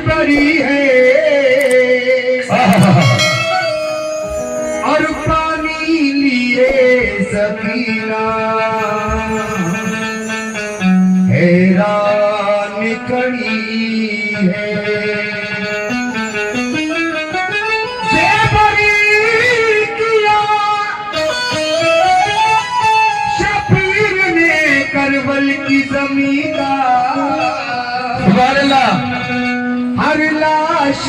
बड़ी है और पानी लिए सकीना हैरान खड़ी है। किया शफीर ने करबल की जमीन का हर लाश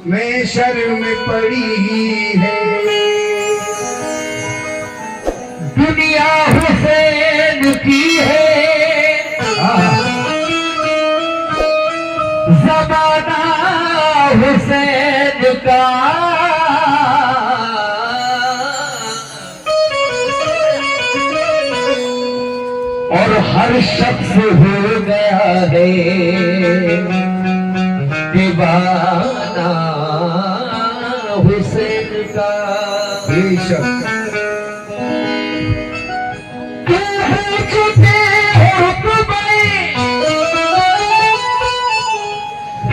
में शर्म पड़ी है। दुनिया हुसैन की है ज़माना हुसैन का और हर शख्स हो गया है दीवाना हुसैन का। बेशक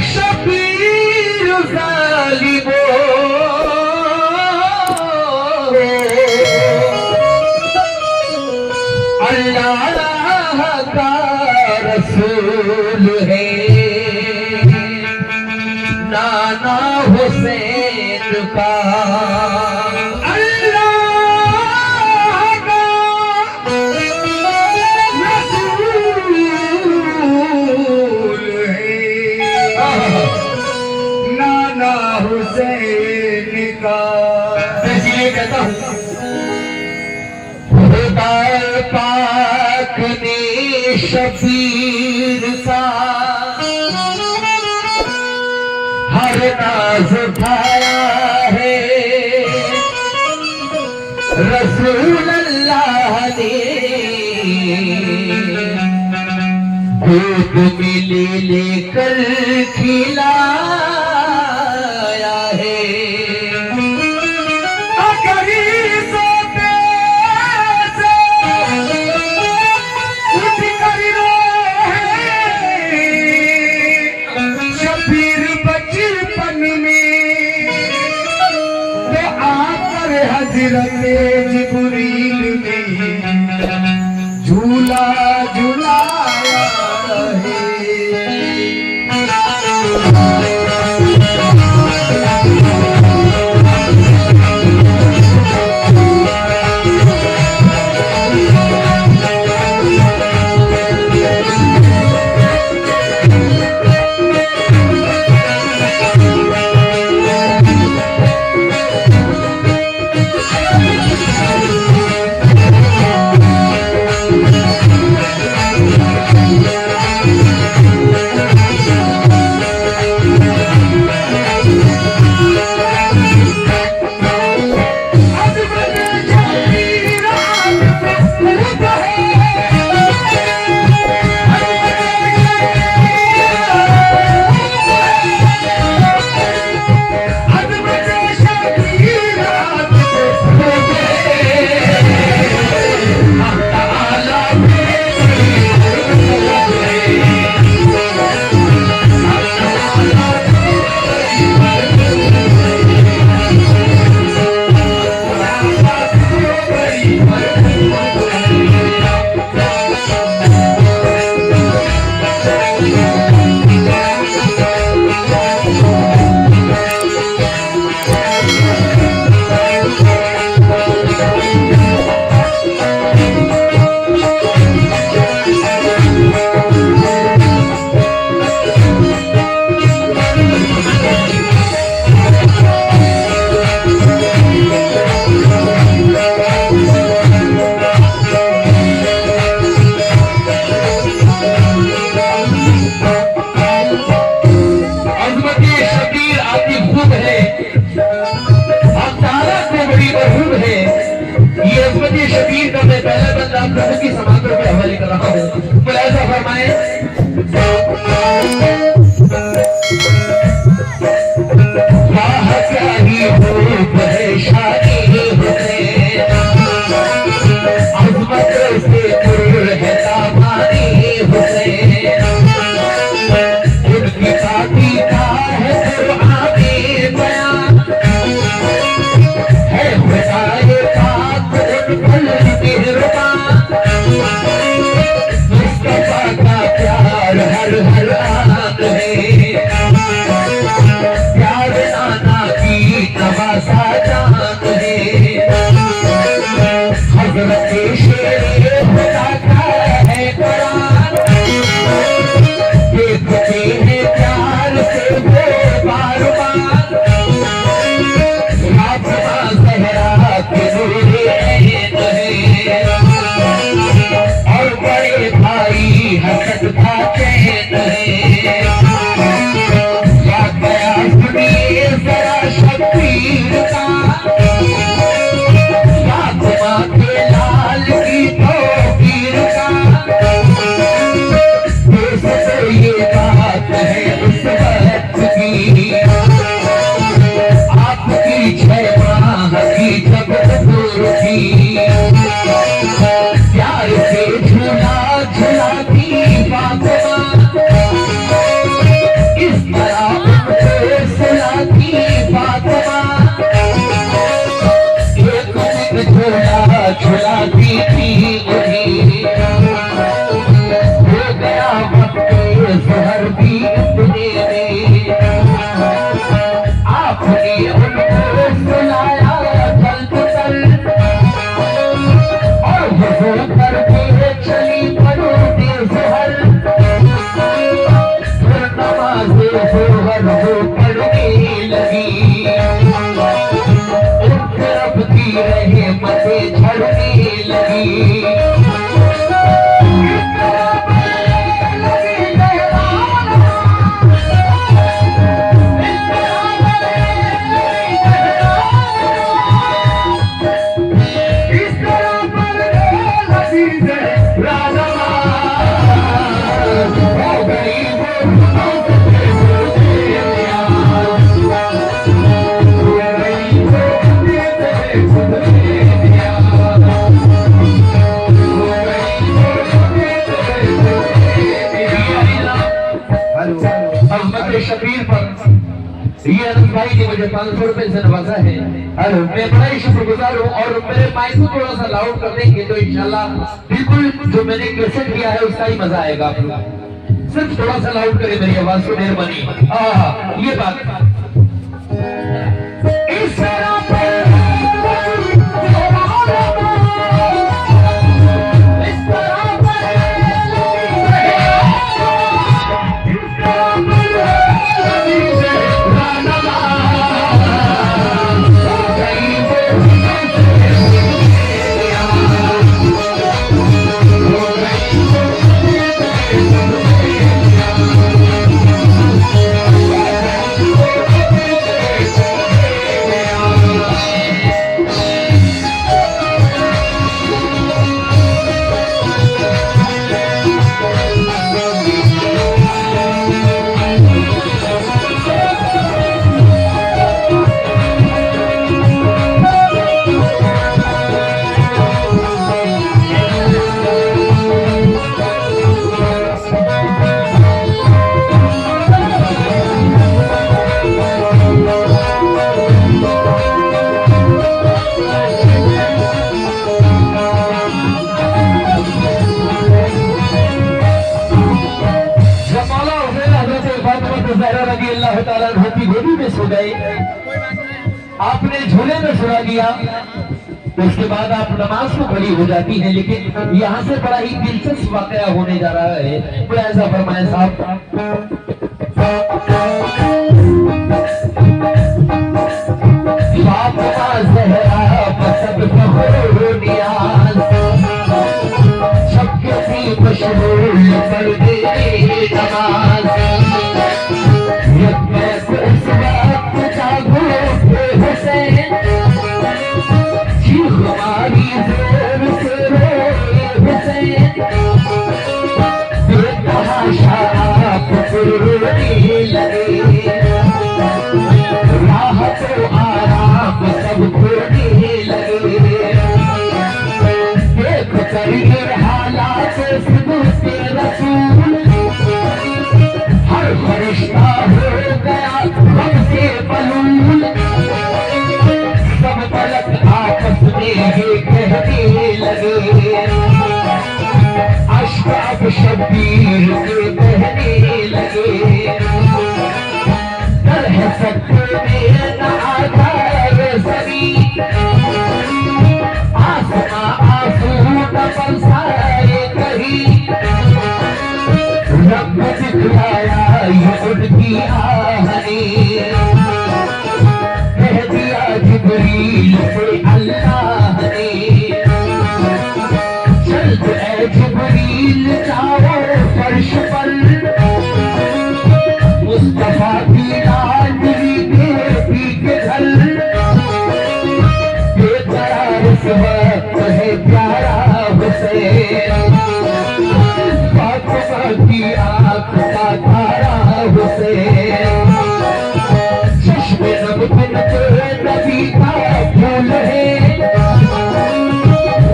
शबीर ज़ालिमो अल्लाह का रसूल है नाना हुसैन का। अल्लाह का रसूल है नाना हुसैन का। इसलिए कहता हूँ खुदा पाक ने शबीर का हर नाज उठाया है रसूल अल्लाह ने गोद में ले लेकर खिलाया है। हज़रत जिब्रील ने झूला झुलाया है। अपने शबीर पर ये अनस भाई ने मुझे 500 रुपए से नवाजा है और मैं बड़ा ही शुक्रगुजार हूँ। और मेरे माइक को थोड़ा सा लाउड कर देंगे तो इंशाल्लाह बिल्कुल जो मैंने कैसेट किया है उसका ही मजा आएगा आप लोग। सिर्फ थोड़ा सा लाउड करें मेरी आवाज को, मेहरबानी। ये बात इस तरह आपने झूले में सुना दिया तो उसके बाद आप नमाज को खड़ी हो जाती हैं। लेकिन यहाँ से बड़ा ही दिलचस्प वाकया होने जा रहा है। कोई ऐसा फरमाए साहब। हर फरिश्ता हो गया सबसे बलूल, सब पलक आपस में ये कहने लगे, अश्क अब शबीर के बहने लगे। डर है सबके में न आता ये सभी, आसमां आंसू न बरसाए कहीं, रब दिखलाया ये उनकी आहने, कह दिया जिब्रील से अल्लाह ने, चल ऐ जिब्रील जाओ फर्श पर, मुस्तफा की लाडली बेटी के घर, बेकरार इस वक्त है प्यारा हुसैन, की आँख का तारा हुसैन, चश्मे नमकिन के नबी का फूल है,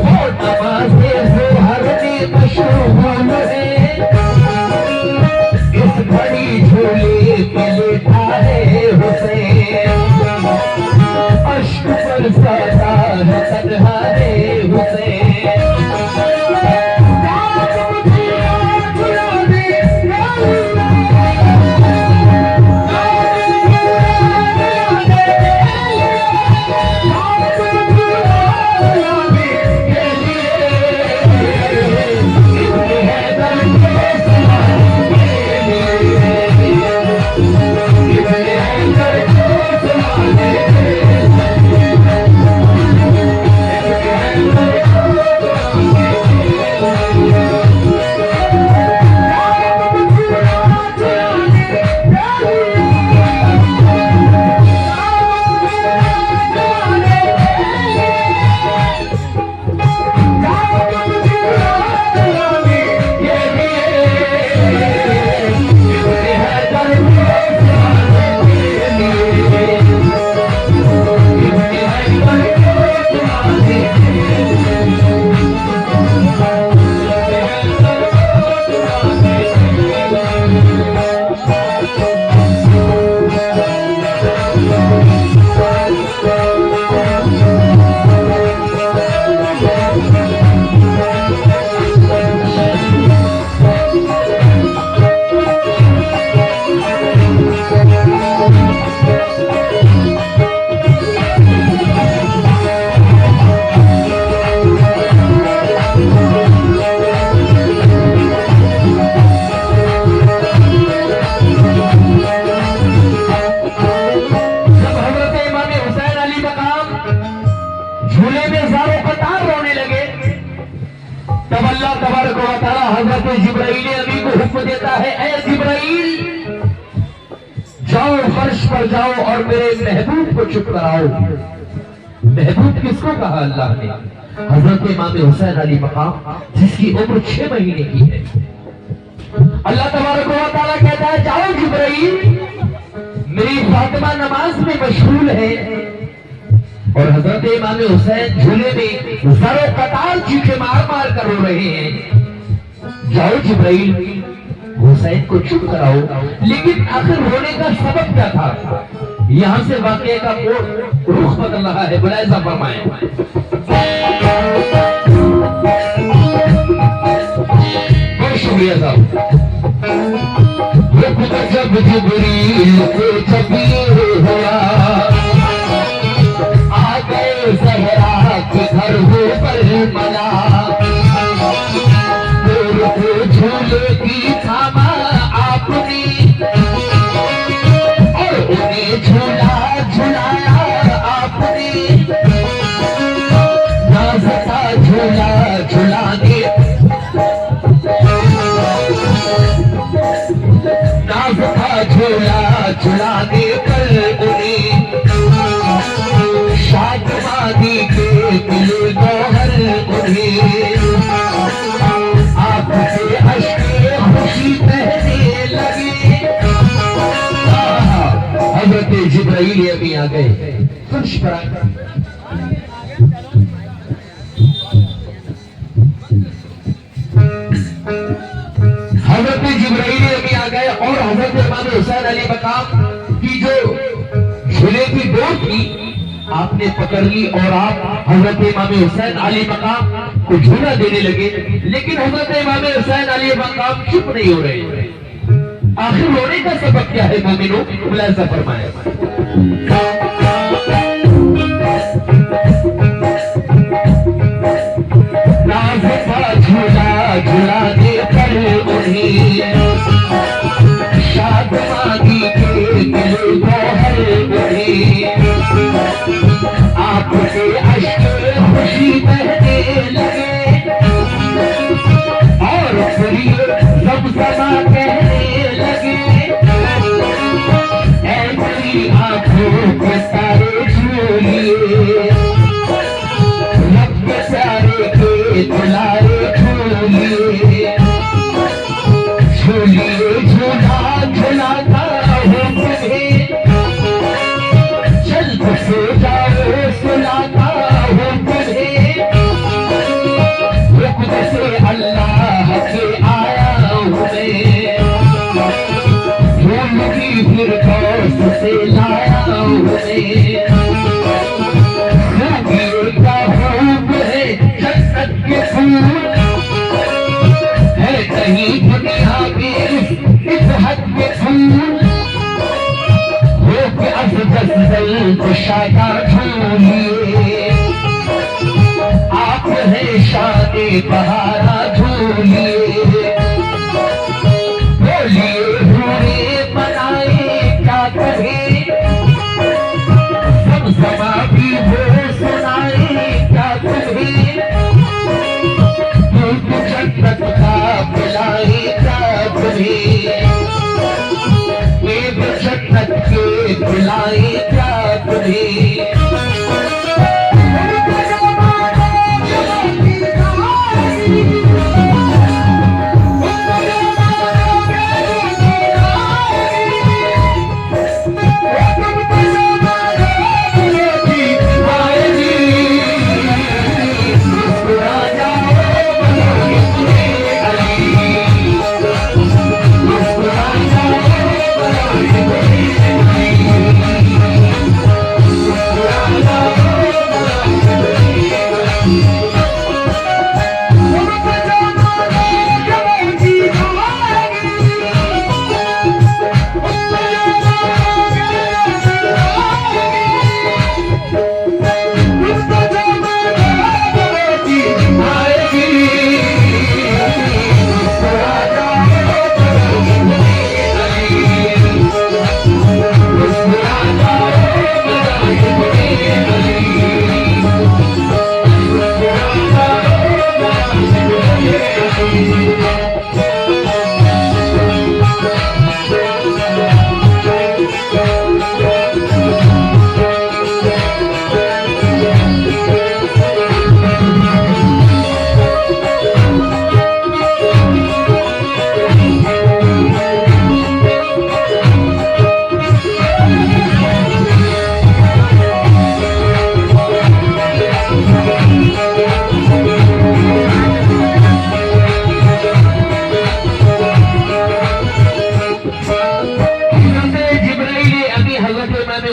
वो नमाज़े ज़ोहर में मशगूल है, इस घड़ी झूले पे लेटा है हुसैन, अश्क बरसाता है तन्हा है हुसैन। जिब्राइल अभी को हुक्म देता है, ऐ जिब्राइल जाओ फर्श पर जाओ और मेरे महबूब को चुप कराओ। महबूब किसको कहा अल्लाह ने? हजरत इमाम हुसैन अली मकाम जिसकी उम्र 6 महीने की है। अल्लाह तबारक व तआला कहता है जाओ जिब्राइल, मेरी फातिमा नमाज में मशगूल है और हजरत इमाम हुसैन झूले में जरो कतार चीखे मार मार कर रो रहे हैं। जाओ जिब्राइल हुसैन को चुप कराओ। लेकिन आखिर रोने का सबब क्या था? यहां से वाकये का रुख बदल रहा है। बुलाइजा फरमाए। बहुत शुक्रिया साहब। जब जिब्रील को जबीर हुआ, आ गए ज़हरा के घर हो पर मना, झूले की थामा आपने और उन्हें झूला झुलाया आपने, नाज़ का झूला झुलाने, नाज़ का झूला झुलाने पर उन्हें शादमानी के दिल गौहर उन्हें आपसे अश्के खुशी बहने लगे। हज़रत जिब्राइल अभी आ गए फर्श पर। हज़रत जिब्राइल अभी आ गए और हज़रत इमाम हुसैन अली मकाम की जो झूले की डोर थी आपने पकड़ ली और आप हज़रत इमाम हुसैन अली मकाम को झूला देने लगे। लेकिन हज़रत इमाम हुसैन अली मकाम चुप नहीं हो रहे। आखिर रोने का सबब क्या है मोमिनों? मुलाहिजा फरमाएं। नाज़ का झूला झुलाने पर उन्हें शादमानी के दिल गौहर उन्हें आपसे अश्के खुशी बहने लगे और फिर ज़मज़मा कहने लगे, ऐसी आंखों के तारे झूलिए, रब के प्यारे के दुलारे झूलिए, झूलिए झूला झुलाता हूँ तुम्हें, चल सो जाओ सुलाता हूँ तुम्हें, रुक से अल्लाह के आया हूँ मैं, झूल की फिर कौस से लाया हूँ मैं, का खूब है जन्नत के फूल है कहीं दुनिया में इस हद के फूल, हो के अफजल कुशादा झूलिए, आप है शादी बहारा झूलिए, बोलिए हुए बनाए क्या कहे, ज़मज़मा भी हो सुनाए क्या तुम्हें, दूध जन्नत का पिलाए क्या तुम्हें, एक जन्नत के पिलाए क्या तुम्हें।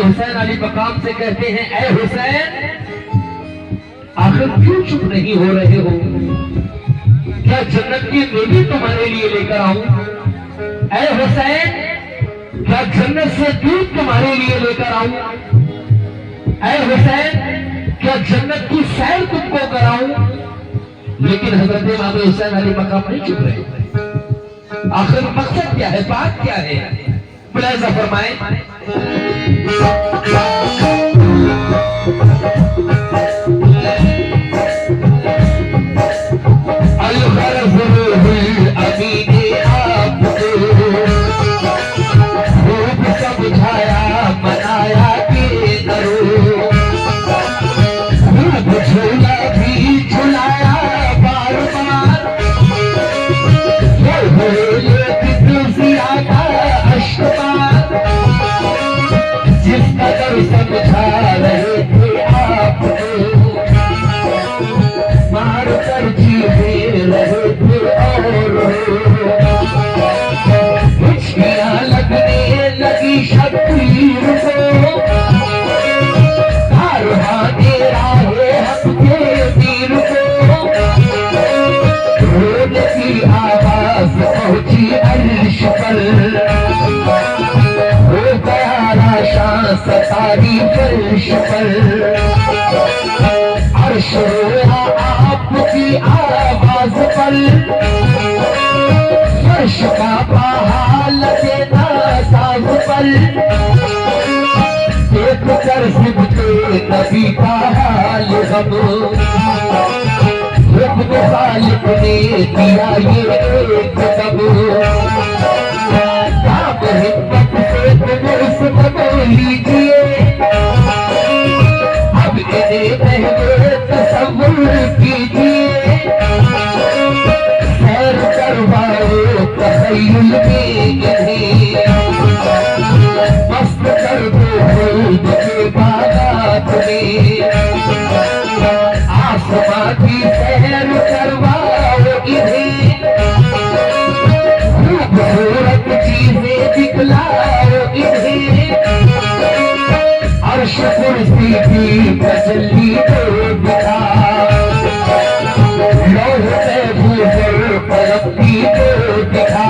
हुसैन अली मकाम से कहते हैं, ऐ हुसैन आखिर क्यों चुप नहीं हो रहे हो? क्या जन्नत की मेवी तुम्हारे लिए लेकर आऊं? ऐ हुसैन क्या जन्नत से दूध तुम्हारे लिए लेकर आऊं? ऐ हुसैन क्या जन्नत की सैर तुमको कराऊं? लेकिन हजरत इमाम हुसैन अली मकाम नहीं चुप रहे। आखिर मकसद क्या है, बात क्या है? मुलाहिजा फरमाएं। सतारी फर्श पर अर्श रोया आपकी आवाज पर, फर्श का बहाल देना साज पर, देख कर सिबते नबी का हाल हम, हुक्म खालिक ने दिया ये एक कदम, काम हिम्मत से तुम उसको लीजिए, अब इन्हें पहले तसव्वुर कीजिए, सैर करवाओ तखय्युल में इन्हें, मस्त कर दो खुद के बागात में, आसमां की सैर करवाओ इन्हें, खूबसूरत चीजें दिखलाओ इन्हें, अर्श कुर्सी की तसल्ली को दिखा, लौह महफूज पर अपनी को दिखा,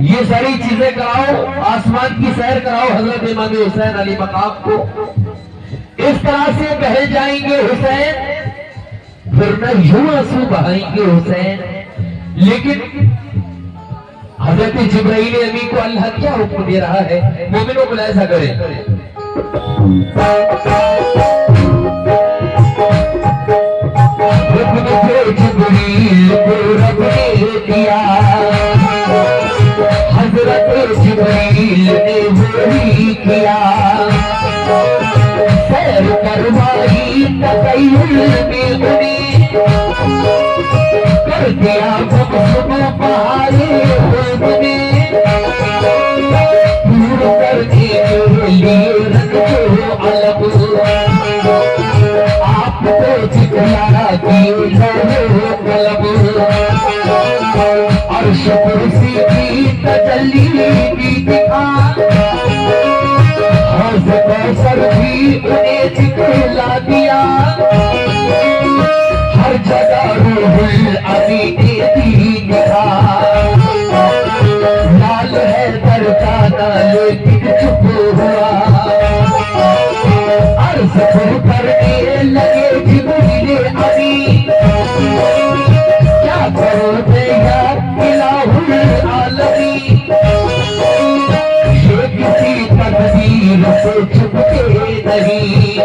ये सारी चीजें कराओ, आसमान की सैर कराओ हजरत इमाम हुसैन अली मकाम को, इस तरह से बह जाएंगे हुसैन, फिर न यूं आंसू बहाएंगे हुसैन। लेकिन हजरत जिब्राइल अमीन को अल्लाह क्या हुक्म दे रहा है? मोमिनों को ऐसा करें, जिब्रील को रब ने दिया, हजरत जिब्रील ने वही किया, सैर करवाई तकय्युल में उन्हें, कर दिया सुबह पहाड़े उन्होंने, दूर करने के लिए रखो अलग, आपको जितना दिए कलब, अर्श कुर्सी की तजल्ली भी दिखा, हौज़ कौसर भी उन्हें दिखला दिया, हर जगह रूहुल अमीन ने दी दिखा, लाल है दर का आलमी, ये किसी तकदीर से छुपते नहीं,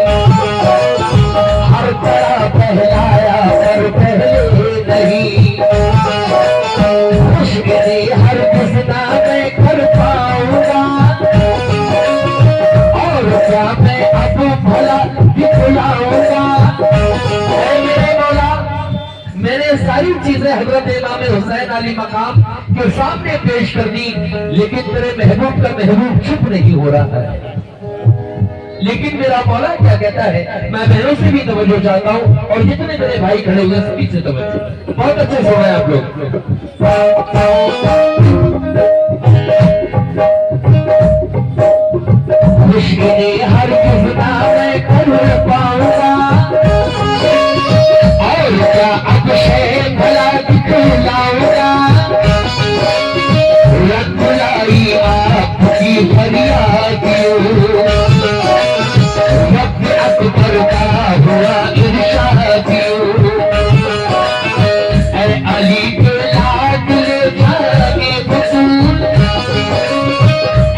हर तरह पहलाया पर पहले नहीं, मुश्किलें हर किसना मैं कर पाऊंगा, और क्या मैं अब भला दिखलाऊंगा। मेरे मौला, मैंने सारी चीजें हजरत इमाम हुसैन अली मकाम के सामने पेश कर दी, लेकिन मेरे महबूब का महबूब चुप नहीं हो रहा है। लेकिन मेरा मौला क्या कहता है, मैं बहनों से भी तवज्जो चाहता हूँ, और जितने मेरे भाई खड़े हुए सभी से तवज्जो। बहुत अच्छे सुना है आप लोग। मुश्किलें हर किस्ता मैं कर पाऊंगा, और क्या अब शे भला दिखलाऊंगा, रब लाई आपकी फरियादियों, रब अकबर का हुआ इरशादियों, ऐ अली के लाडले जागे बसूल,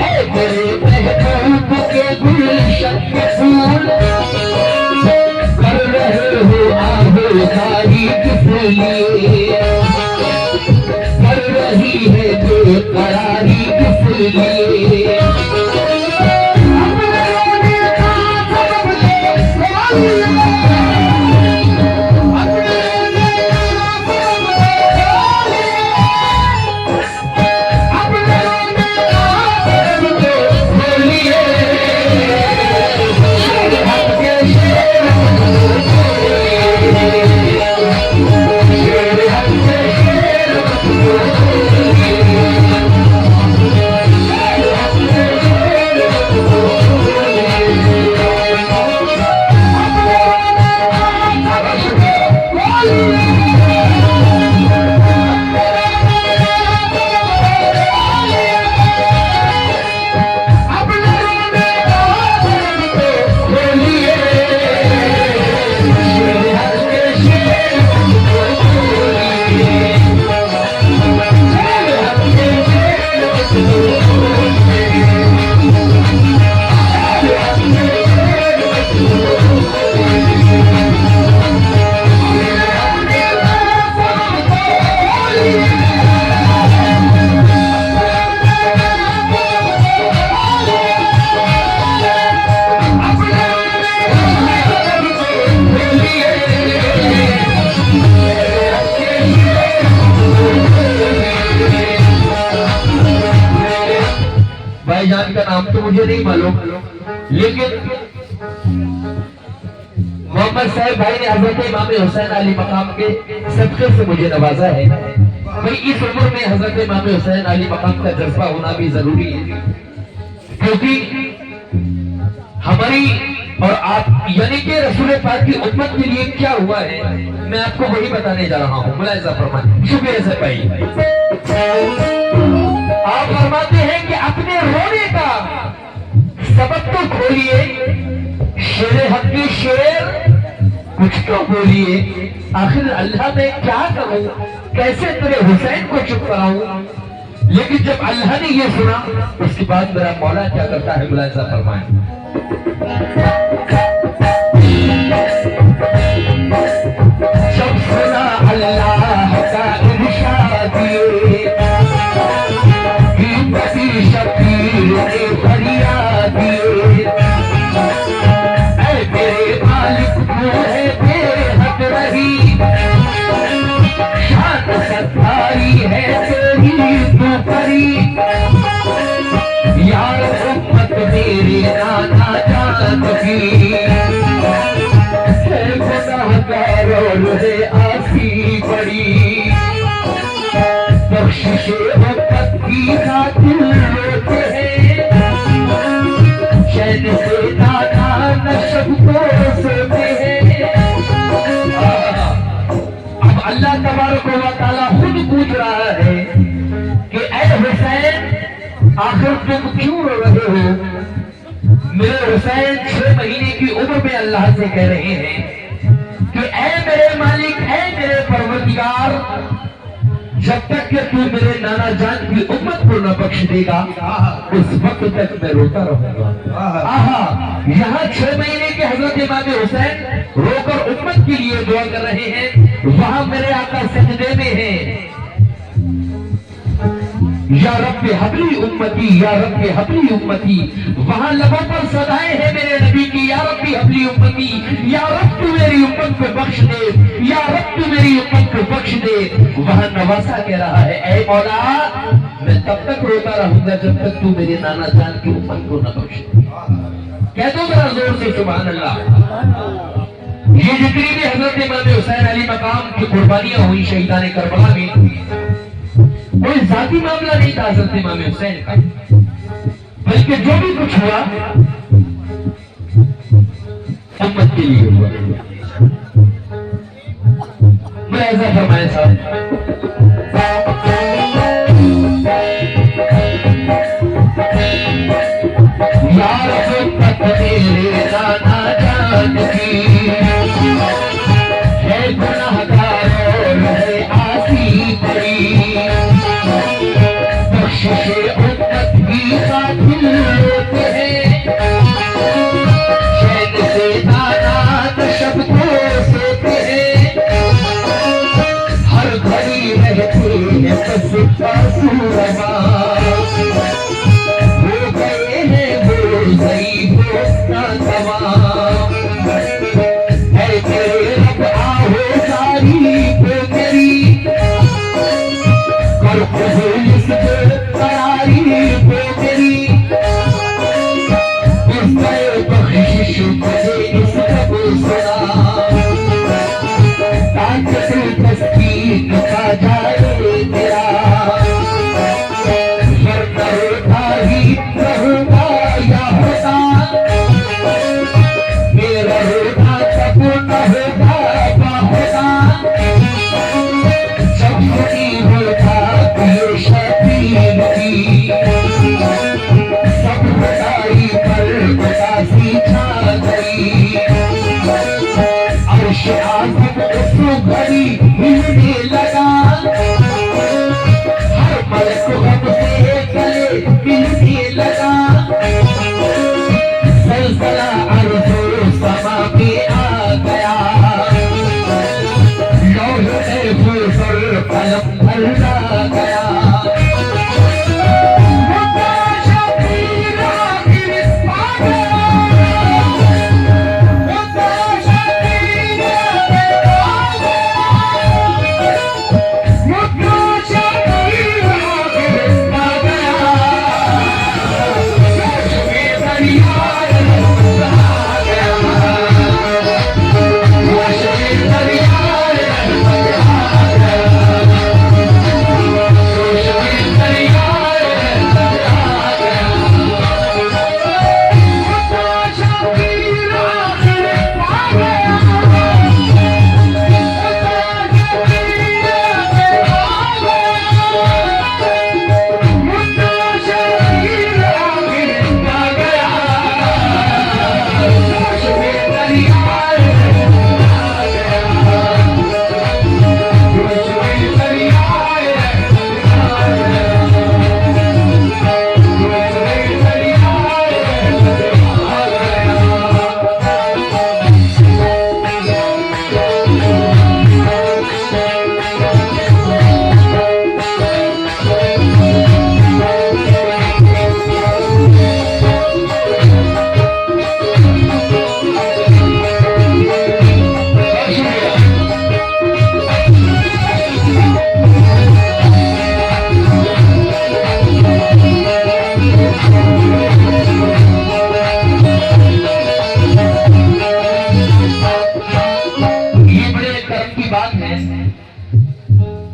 ऐ मेरे महबूब के गुलशन के फूल, कर रहे हो आबोखारी किस लिए, कर रही है बेकरारी किस लिए। भाईजान का नाम तो मुझे नहीं मालूम, लेकिन मोहम्मद साहब भाई ने हजरत इमाम हुसैन अली मकाम के सदक़े से मुझे नवाजा है। भाई इस उम्र में हजरत इमाम हुसैन अली मकाम का जज्बा होना भी जरूरी है, क्योंकि हमारी और आप यानी कि रसूल पाक की उम्मत के लिए क्या हुआ है, मैं आपको वही बताने जा रहा हूँ। मुलाहिजा फरमाइए। शुक्रिया से भाई। आप फरमाते हैं कि अपने रोने का सबक तो खोलिए, शेर हक के शेर कुछ तो बोलिए, आखिर अल्लाह में क्या करूं, कैसे तेरे हुसैन को चुप कराऊं। लेकिन जब अल्लाह ने ये सुना, उसके बाद मेरा मौला क्या करता है, मुलाहिजा फरमाएं। जब सुना अल्लाह का इरशाद, शकीर ने फरियाद, ऐ मेरे मालिक तू है बेहद रही, शान सत्तारी है तेरी तू परी, यार उम्मत मेरी नाना जान की, है गुनाहगार और है आसी बड़ी, बख्शिशे उम्मत की खातिर रोते हैं, चैन से दाना नशब को सोते हैं। अब अल्लाह तबारक व तआला खुद पूछ रहा है कि ऐ हुसैन, आखिर तुम क्यों रो रहे हो। मेरे हुसैन 6 महीने की उम्र में अल्लाह से कह रहे हैं कि ऐ मेरे मालिक, ऐ मेरे परवरदिगार, जब तक कि तू मेरे नाना जान की उम्मत को न बख्श देगा उस वक्त तक मैं रोता रहूंगा। आहा, यहाँ 6 महीने के हजरत इमाम हुसैन रोकर उम्मत के लिए दुआ कर रहे हैं, वहां मेरे आका सजदे में है, या रब्बे हबली उम्मती, या रब्बे हबली उम्मती। वहां लबों पर सदाएं हैं मेरे नबी की, या रब्बी हबली उम्मती, या रब तू मेरी उम्मत को बख्श दे, या रब तू मेरी उम्मत को बख्श दे। वहां नवासा कह रहा है, ऐ मौला मैं तब तक रोता रहूंगा जब तक तू मेरे नाना जान की उम्मत को न बख्श दे। कह दो जरा जोर से सुभान अल्लाह। ये जितनी भी हजरत इमाम हुसैन अली मकाम की कुर्बानियां हुई शहीदान करबला में, कोई जाती मामला नहीं था हजरत इमाम हुसैन का, बल्कि जो भी कुछ हुआ उम्मत के लिए हुआ। मुलाहिजा फरमाए साहब, यार तक मेरे नाना जान की है गुनाहगार और है आसी पड़ी, बख्शिशे उम्मत की कातिल होते हैं, चैन से नाना शब्दों सोते हैं, हर घड़ी रहते हैं बस आंसू-रवा, हो गए हैं वो ज़ईफ़ ना तवा, है तेरे रब आओ तारीफ़ तेरी, कर कबूल इस तारीफ़ तेरी, इस बख्शिश मुझे इस रब सुना, ताकि तू तस्दीक का जाए तेरा, वरना रोता ही रहूंगा या होता, मेरा रोता कब न होगा बाहोगा, जब नहीं होता ये शबीर की, सब बताई पर बतासी छा गई, अर्श आज़म उस घड़ी हिलने लगा, हर मलक गम से गले मिलने लगा, सलसला अर्ज़ो समा में आ गया, लौह महफूज़ कलम भरना गया।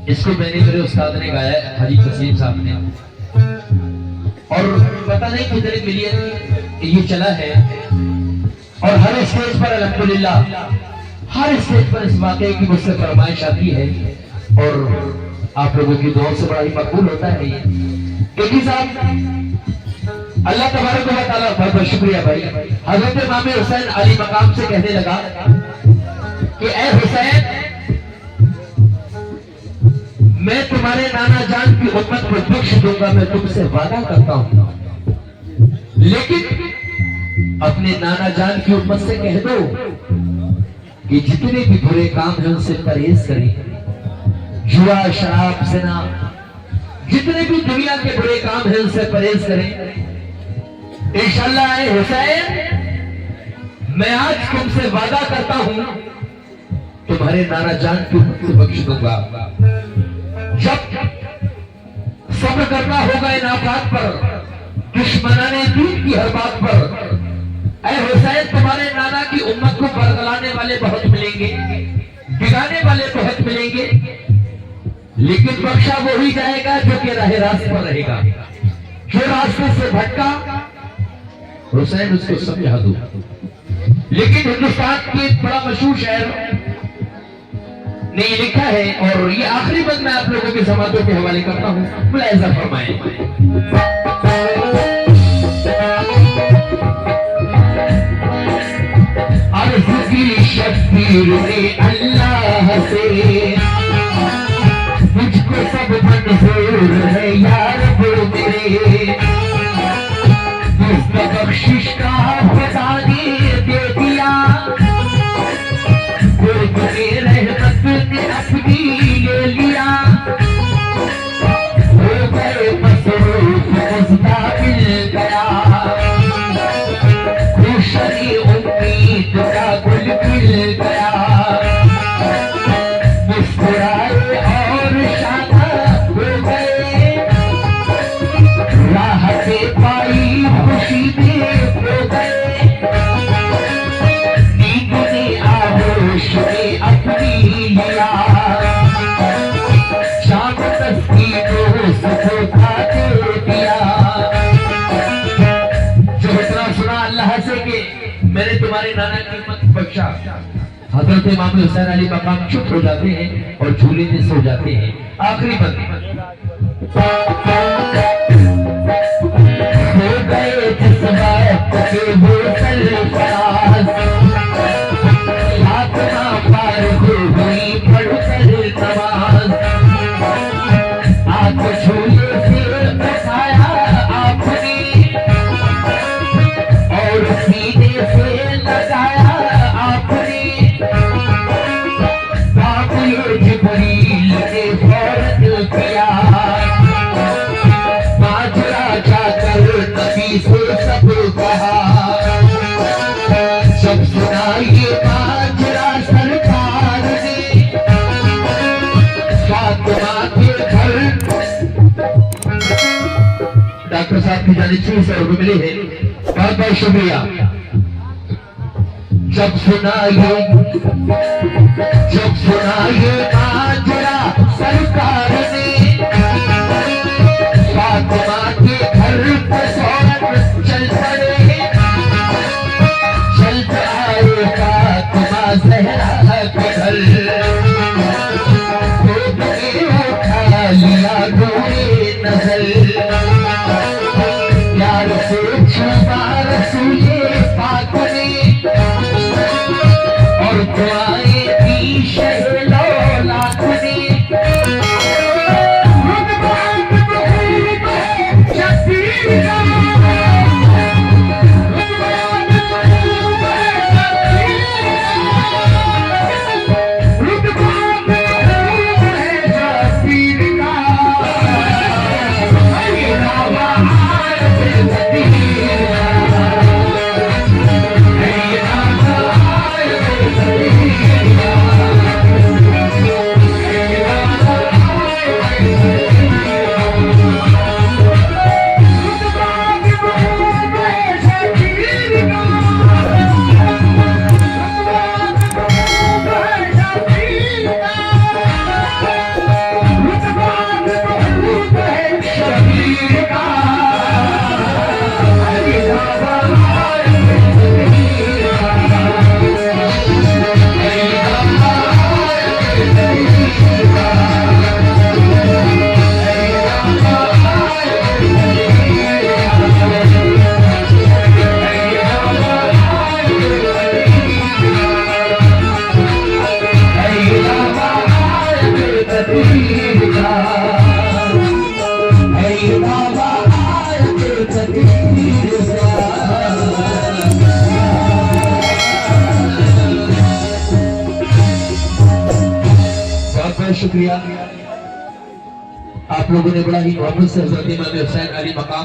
इसको मैंने मेरे उस्ताद ने गाया है, हाजी तस्लीम साहब ने, और पता नहीं कितने मिलियन ये चला है, और हर स्टेज पर अल्हम्दुलिल्लाह, हर स्टेज पर इस वाक़े की मुझसे फरमाइश आती है, और आप लोगों की दुआ से बड़ा ही मकबूल होता है ये। एक ही साहब अल्लाह तबारक व तआला, बहुत बहुत शुक्रिया भाई। हजरत इमाम हुसैन अली मकाम से कहने लगा कि ऐ हुसैन, मैं तुम्हारे नाना जान की उम्मत को बख्श दूंगा, मैं तुमसे वादा करता हूं। लेकिन अपने नाना जान की उम्मत से कह दो कि जितने भी बुरे काम हैं उनसे परहेज करें। जुआ, शराब, ज़िना, जितने भी दुनिया के बुरे काम हैं उनसे परहेज करें। इंशाअल्लाह हुसैन, मैं आज तुमसे वादा करता हूं तुम्हारे नाना जान की उम्मत को बख्श दूंगा। जब सब्र करना होगा इन आफात पर, दुश्मनाने दीन की हर बात पर, ऐ हुसैन तुम्हारे नाना की उम्मत को बरगलाने वाले बहुत मिलेंगे, बिगाड़ने वाले बहुत मिलेंगे, लेकिन बख्शा वो ही जाएगा जो कि राह रास्ते पर रहेगा। जो रास्ते से भटका, हुसैन उसको समझा दो। लेकिन हिंदुस्तान की एक बड़ा मशहूर शायर ने ये लिखा है, और ये आखिरी बंद मैं आप लोगों के समातों के हवाले करता हूं, मुलाहिजा फरमाएं। अर्ज़ की शब्बीर ने अल्लाह से, मुझको सब मंजूर है यार वो मेरे, बख्शिश का खुदा ने दे दिया, रहमत ने अपनी ले लिया, हो गए मसरूफ मुस्ता मिल गया, खुशरी उम्मीद का गुल खिल गया, मुस्कुराए और शादा हो गए, राहते पाई खुशी में हो गए, नींद ने आगोश में अपनी लिया, शाम तस्की को सुखा दे दिया। जो इतना सुना अल्लाह से कि मैंने तुम्हारे नाना की उम्मत बख्शा, हजरत इमाम हुसैन अली मकाम चुप हो जाते हैं और झूले में सो जाते हैं। आखिरी बंद, हो गए जिस बात के वो सरफराज, फातिमा पार हो गई पढ़कर नमाज, आप झूले से उठाया आपने और सीने से लगाया आपने, बाबुल जिब्रील ने फौरन किया, माजरा जाकर नबी से सब कहा, जब सुना ये माजरा सरकार ने, फातिमा के घर, डॉक्टर साहब की जानी 600 रुपये मिले हैं, बहुत बहुत शुक्रिया। जब सुना ये माजरा सरकार ने, फातिमा के घर पर फौरन चल पड़े, चल आए फातिमा ज़हरा के घर, गोद में उठा लिया नूरे नज़र, प्यार से छुपा रसूले पाक ने, और दुआएं दी शहलो लाख ने, शुक्रिया। आप लोगों ने बड़ा ही मोहब्बत से हजरत इमाम हुसैन अली मकाम